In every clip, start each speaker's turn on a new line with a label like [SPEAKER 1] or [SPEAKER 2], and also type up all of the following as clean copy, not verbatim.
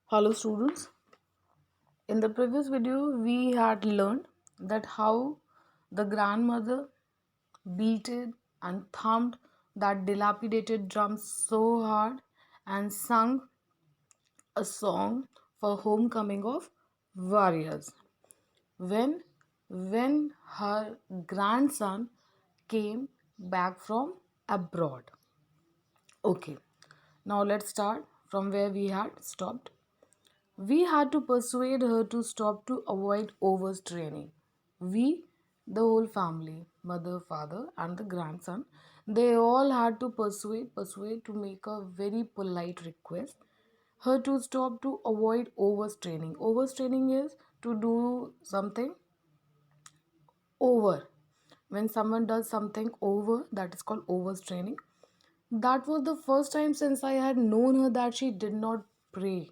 [SPEAKER 1] Hello students, in the previous video we had learned that how the grandmother beated and thumped that dilapidated drum so hard and sung a song for homecoming of warriors. When when her grandson came back from abroad. Okay, now let's start from where we had stopped. We had to persuade her to stop to avoid overstraining. We, the whole family, mother, father, and the grandson, they all had to persuade to make a very polite request. Her to stop to avoid overstraining. Overstraining is to do something over. When someone does something over, that is called overstraining. That was the first time since I had known her that she did not pray.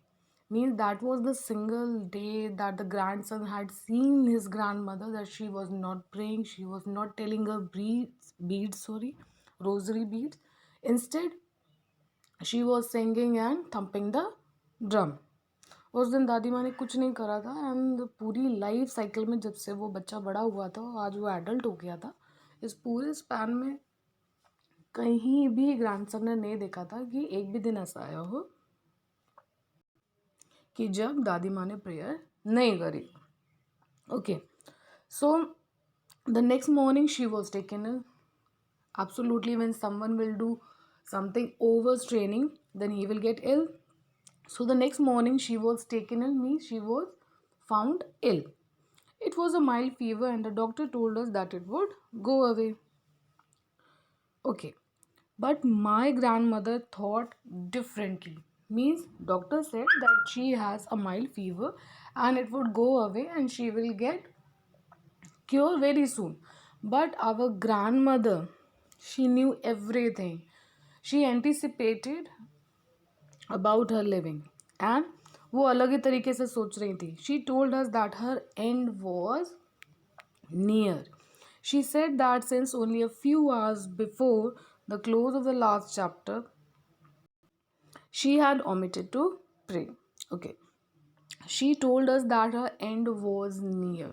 [SPEAKER 1] Means that was the single day that the grandson had seen his grandmother that she was not praying, she was not telling her rosary beads. Instead, she was singing and thumping the drum. उस दिन दादी माँ ने कुछ नहीं करा था and पूरी लाइफ साइकिल में जब से वो बच्चा बड़ा हुआ था आज वो एडल्ट हो गया था इस पूरे स्पैन में कहीं भी ग्रैंडसन ने नहीं देखा था कि एक भी दिन ऐसा आया हो कि जब दादी माँ ने प्रेयर नहीं करी. Okay, so the next morning she was taken ill. Absolutely, when someone will do something overstraining, then he will get ill. So the next morning she was taken ill, means she was found ill. It was a mild fever and the doctor told us that it would go away. Okay, but my grandmother thought differently. Means doctor said that she has a mild fever and it would go away and she will get cure very soon. But our grandmother, she knew everything. She anticipated about her living and वो अलग ही तरीके से सोच रही थी. She told us that her end was near. She said that since only a few hours before the close of the last chapter, she had omitted to pray. Okay. She told us that her end was near.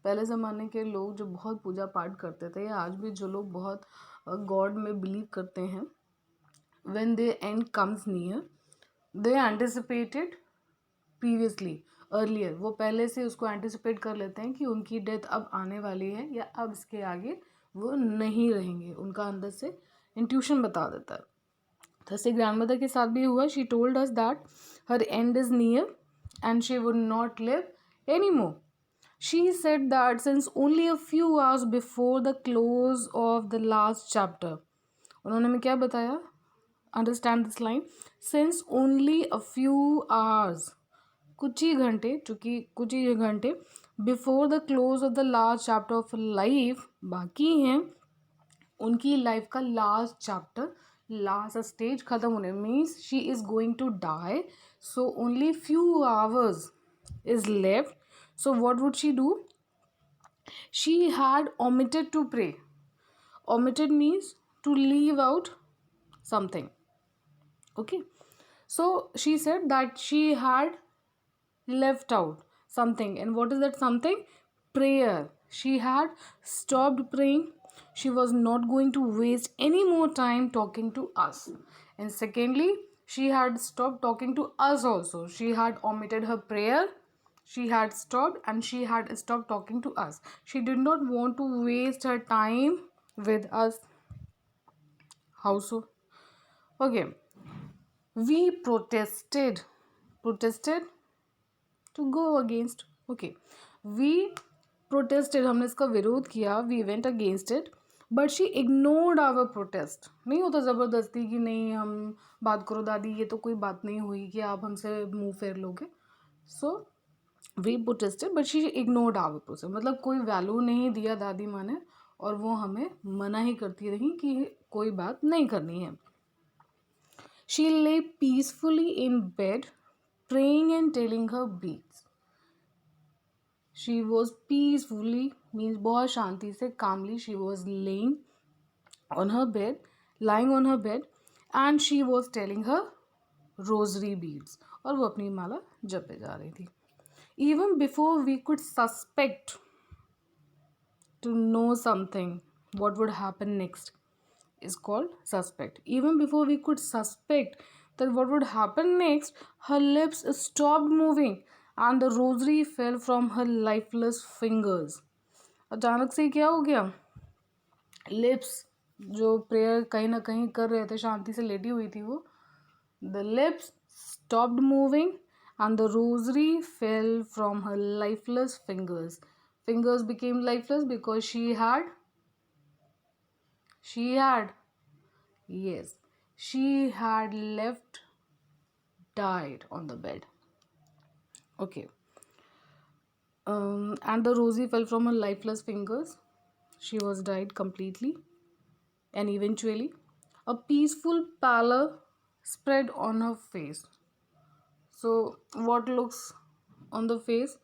[SPEAKER 1] पहले ज़माने के लोग जो बहुत पूजा पाठ करते थे या आज भी जो लोग बहुत गॉड में बिलीव करते हैं, when their end comes near, they anticipated previously, earlier. वो पहले से उसको एंटिसिपेट कर लेते हैं कि उनकी डेथ अब आने वाली है या अब इसके आगे वो नहीं रहेंगे. उनका अंदर से इंट्यूशन बता देता है. जैसे ग्रैंडमदर के साथ भी हुआ. She told us that her and is near and she would not live anymore. She said that since only a few hours before the close of the last chapter, उन्होंने हमें क्या बताया? Understand this line. Since only a few hours, कुछ ही घंटे, चूँकि कुछ ही घंटे before the close of the last chapter of life बाकी हैं, उनकी लाइफ का लास्ट चैप्टर, लास्ट स्टेज खत्म होने, means she is going to die. So only few hours is left. So what would she do? She had omitted to pray. Omitted means to leave out something. Okay, so she said that she had left out something. And what is that something? Prayer. She had stopped praying. She was not going to waste any more time talking to us. And secondly, she had stopped talking to us also. She had omitted her prayer. She had stopped and she had stopped talking to us. She did not want to waste her time with us. How so? Okay. We protested to go against. Okay, we protested, हमने इसका विरोध किया. We went against it, but she ignored our protest. नहीं होता ज़बरदस्ती कि नहीं हम बात करो दादी, ये तो कोई बात नहीं हुई कि आप हमसे मुंह फेर लोगे. So we protested but she ignored our protest. मतलब कोई वैल्यू नहीं दिया दादी माँ ने और वो हमें मना ही करती रही कि कोई बात नहीं करनी है. She lay peacefully in bed, praying and telling her beads. She was peacefully, means बहुत शांति से, calmly, she was lying on her bed and she was telling her rosary beads. और वो अपनी माला जपे जा रही थी. Even before we could suspect to know something, what would happen next is called suspect. Even before we could suspect that what would happen next, her lips stopped moving and the rosary fell from her lifeless fingers. अचानक से क्या हो गया, lips जो prayer कहीं ना कहीं कर रहे थे, शांति से लेटी हुई थी वो, the lips stopped moving and the rosary fell from her lifeless fingers. Fingers became lifeless because she had, yes, she had left, died on the bed. Okay. And the rosary fell from her lifeless fingers. She was died completely. And eventually, a peaceful pallor spread on her face. So, what looks on the face?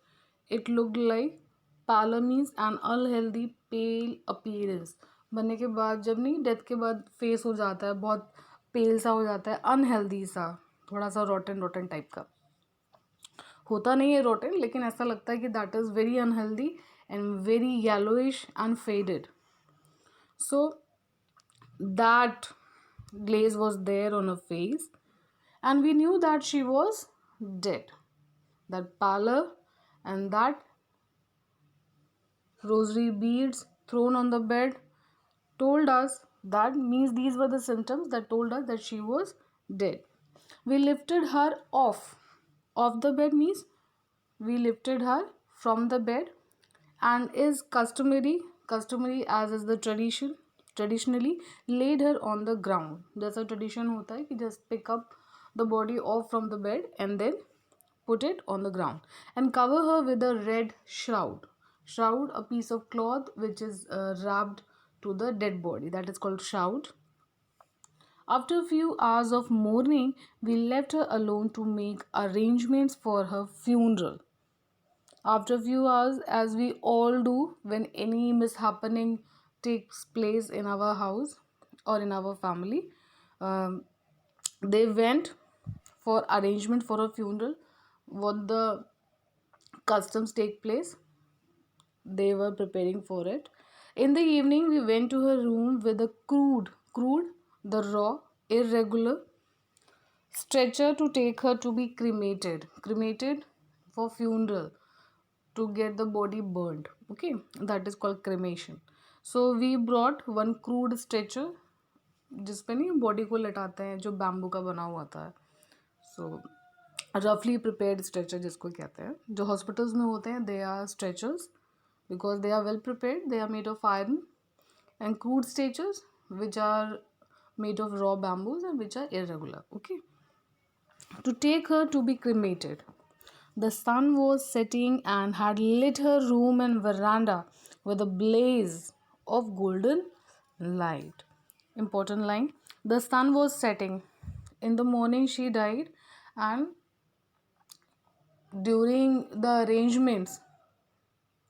[SPEAKER 1] It looked like pallor means an unhealthy pale appearance. बनने के बाद, जब नहीं, death के बाद face हो जाता है बहुत पेल सा हो जाता है, अनहेल्दी सा, थोड़ा सा रोटन रोटन टाइप का होता नहीं है रोटन, लेकिन ऐसा लगता है कि that is very unhealthy and very yellowish and faded. So that glaze was there on her face and we knew that she was dead. That pallor and that rosary beads thrown on the bed told us, that means these were the symptoms that told us that she was dead. We lifted her off the bed means we lifted her from the bed and is customary as is the traditionally laid her on the ground. जैसा tradition होता है कि just pick up the body off from the bed and then put it on the ground and cover her with a red shroud, a piece of cloth which is wrapped to the dead body, that is called shroud. After a few hours of mourning, we left her alone to make arrangements for her funeral. After a few hours, as we all do when any mishappening takes place in our house or in our family, um, they went for arrangement for a funeral. What the customs take place, they were preparing for it. In the evening, we went to her room with a crude, the raw, irregular stretcher to take her to be cremated for funeral, to get the body burned. Okay, that is called cremation. So we brought one crude stretcher जिस पे नहीं body को लटाते हैं, जो bamboo का बना हुआ था. सो रफली प्रिपेयर्ड स्ट्रेचर जिसको कहते हैं, जो हॉस्पिटल्स में होते हैं, they are stretchers because they are well prepared. They are made of iron, and crude stretchers which are made of raw bamboos and which are irregular. Okay, to take her to be cremated. The sun was setting and had lit her room and veranda with a blaze of golden light. Important line. The sun was setting. In the morning she died, and during the arrangements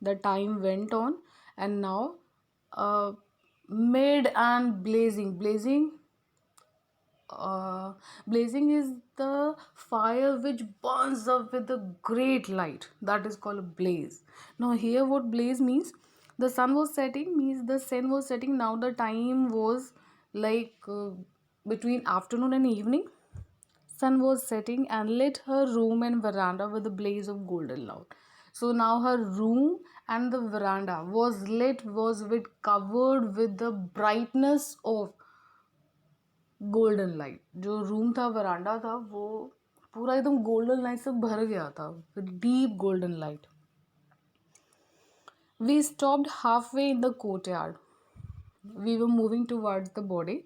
[SPEAKER 1] the time went on, and now mid and blazing is the fire which burns up with a great light, that is called a blaze. Now here what blaze means, the sun was setting means the sun was setting. Now the time was like between afternoon and evening. Sun was setting and lit her room and veranda with a blaze of golden light. So now her room and the veranda was covered with the brightness of golden light. जो room था, वरांडा था, वो पूरा एकदम golden light से भर गया था, with deep golden light. We stopped halfway in the courtyard. We were moving towards the body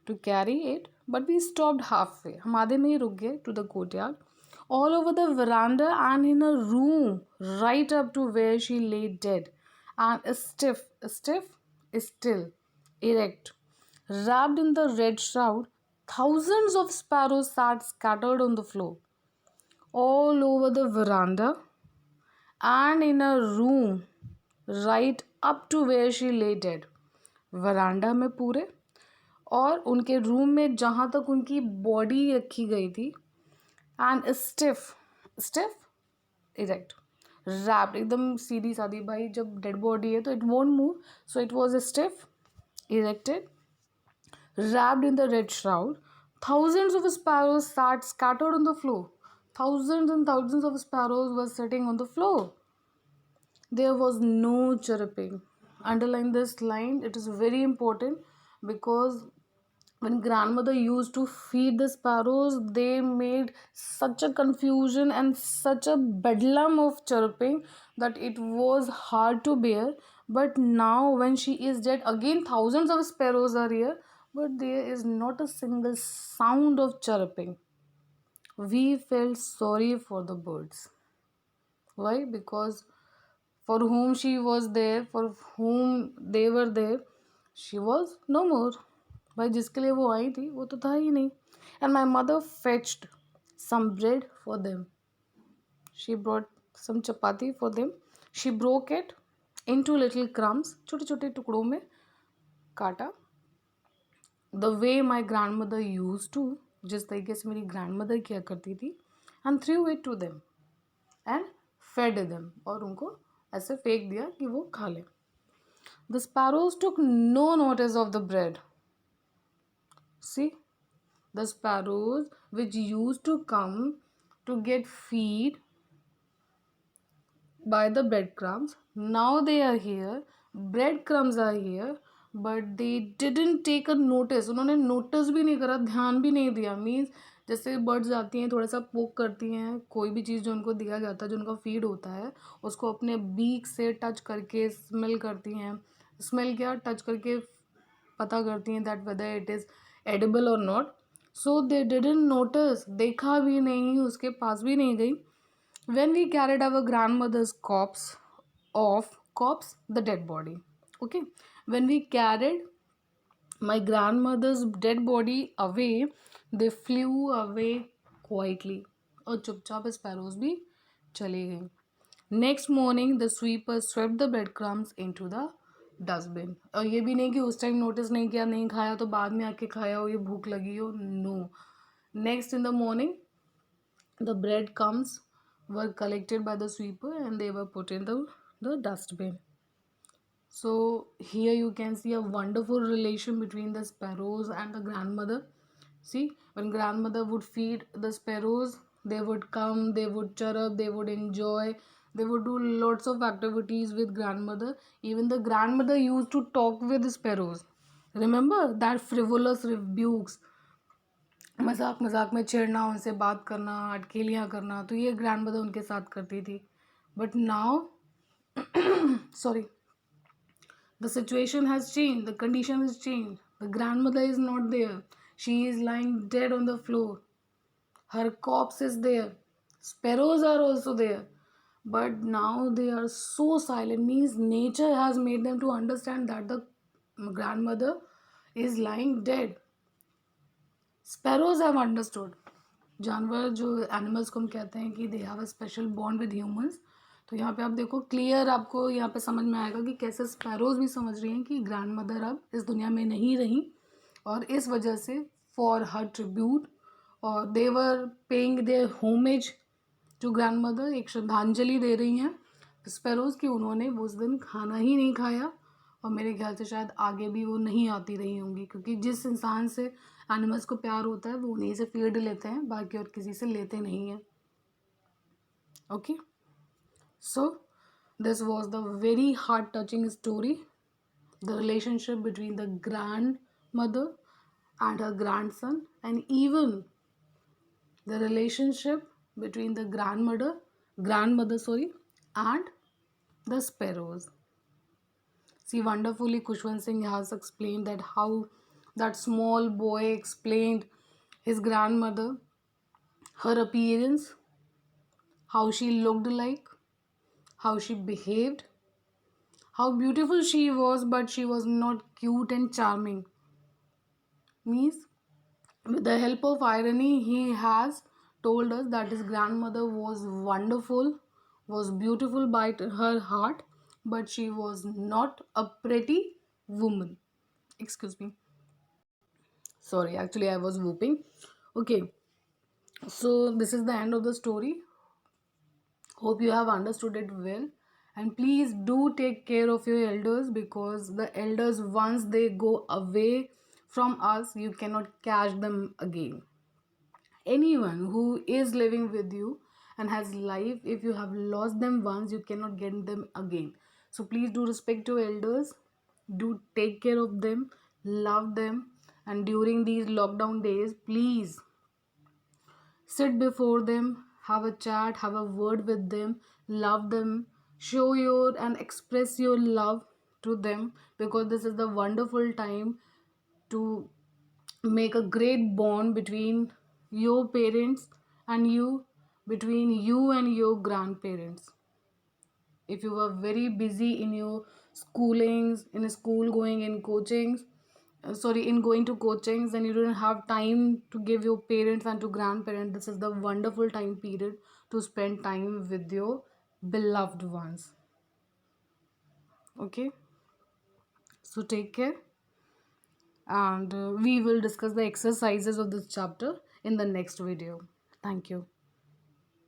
[SPEAKER 1] to carry it, but we stopped halfway. हम आधे में ही रुक गए to the courtyard. All over the veranda and in a room right up to where she lay dead, and still, erect, wrapped in the red shroud, thousands of sparrows sat scattered on the floor. All over the veranda and in a room right up to where she lay dead. वरांडा में पूरे और उनके room में जहाँ तक उनकी body रखी गई थी, and stiff erect, wrapped, एकदम सीधी सादी भाई, जब डेड बॉडी है तो it won't move, so it was stiff, erected, wrapped in the red shroud. Thousands of sparrows sat scattered on the floor. Thousands and thousands of sparrows were sitting on the floor. There was no chirping. Underline this line, it is very important, because when grandmother used to feed the sparrows, they made such a confusion and such a bedlam of chirping that it was hard to bear. But now, when she is dead, again thousands of sparrows are here, but there is not a single sound of chirping. We felt sorry for the birds. Why? Because for whom she was there, for whom they were there, she was no more. भाई जिसके लिए वो आई थी वो तो था ही नहीं. And my mother fetched some bread for them. She brought some chapati for them. She broke it into little crumbs, छोटे छोटे टुकड़ों में काटा. The way my grandmother used to, जिस तरीके से मेरी grandmother किया करती थी, and threw it to them and fed them, और उनको ऐसे फेंक दिया कि वो खा ले. The sparrows took no notice of the bread. See, the sparrows which used to come to get feed by the breadcrumbs, now they are here, breadcrumbs are here, but they didn't take a notice. उन्होंने notice भी नहीं करा, ध्यान भी नहीं दिया. Means जैसे birds आती हैं, थोड़ा सा पोक करती हैं, कोई भी चीज़ जो उनको दिया जाता है, जो उनका फीड होता है, उसको अपने बीक से टच करके स्मेल करती हैं. स्मेल क्या, टच करके पता करती हैं that whether it is edible और not. So they didn't notice, देखा भी नहीं, उसके पास भी नहीं गई. When we carried our grandmother's corpse, the dead body, okay, when we carried my grandmother's dead body away, they flew away quietly, और चुपचाप स्पैरोज भी चली गई. Next morning the sweeper swept the bread crumbs into the dustbin. और ये भी नहीं कि उस टाइम नोटिस नहीं किया, नहीं खाया तो बाद में आके खाया हो, ये भूख लगी हो, no. Next in the morning the breadcrumbs were collected by the sweeper and they were put in the dustbin. So here you can see a wonderful relation between the sparrows and the grandmother. See, when grandmother would feed the sparrows, they would come, they would chirp, they would enjoy, they would do lots of activities with grandmother. Even the grandmother used to talk with the sparrows. Remember that frivolous rebukes, मजाक मजाक में छेड़ना, उनसे बात करना, अटकेलियाँ करना, तो ये grand mother उनके साथ करती थी. But now sorry, the situation has changed, the condition has changed. The grandmother is not there, she is lying dead on the floor, her corpse is there, sparrows are also there, but now they are so silent. Means nature has made them to understand that the grandmother is lying dead. Sparrows have understood. जानवर जो animals को हम कहते हैं कि they have a special bond with humans. तो यहाँ पे आप देखो क्लियर, आपको यहाँ पे समझ में आएगा कि कैसे स्पैरोज भी समझ रही हैं कि ग्रैंड मदर अब इस दुनिया में नहीं रही, और इस वजह से फॉर हर ट्रिब्यूट, और they're paying their homage to grandmother, एक श्रद्धांजलि दे रही हैं स्पैरोज कि उन्होंने उस दिन खाना ही नहीं खाया, और मेरे ख्याल से शायद आगे भी वो नहीं आती रही होंगी, क्योंकि जिस इंसान से एनिमल्स को प्यार होता है वो उन्हीं से फीड लेते हैं, बाकी और किसी से लेते नहीं हैं. Okay, so this was the very heart touching story, the relationship between the grand mother and her grandson, and even the relationship between the grandmother and the sparrows. See, wonderfully Kushwant Singh has explained that how that small boy explained his grandmother, her appearance, how she looked like, how she behaved, how beautiful she was, but she was not cute and charming. Means, with the help of irony, he has told us that his grandmother was wonderful, was beautiful by her heart, but she was not a pretty woman. Excuse me. Sorry, actually I was whooping. Okay. So this is the end of the story. Hope you have understood it well. And please do take care of your elders, because the elders, once they go away from us, you cannot catch them again. Anyone who is living with you and has life, if you have lost them once, you cannot get them again. So please do respect your elders, do take care of them, love them. And during these lockdown days, please sit before them, have a chat, have a word with them, love them, show your and express your love to them, because this is the wonderful time to make a great bond between your parents and you, between you and your grandparents. If you were very busy in your schoolings, in school going, in coachings, in going to coachings, then you don't have time to give your parents and to grandparents. This is the wonderful time period to spend time with your beloved ones. Okay, so take care, and we will discuss the exercises of this chapter in the next video. Thank you.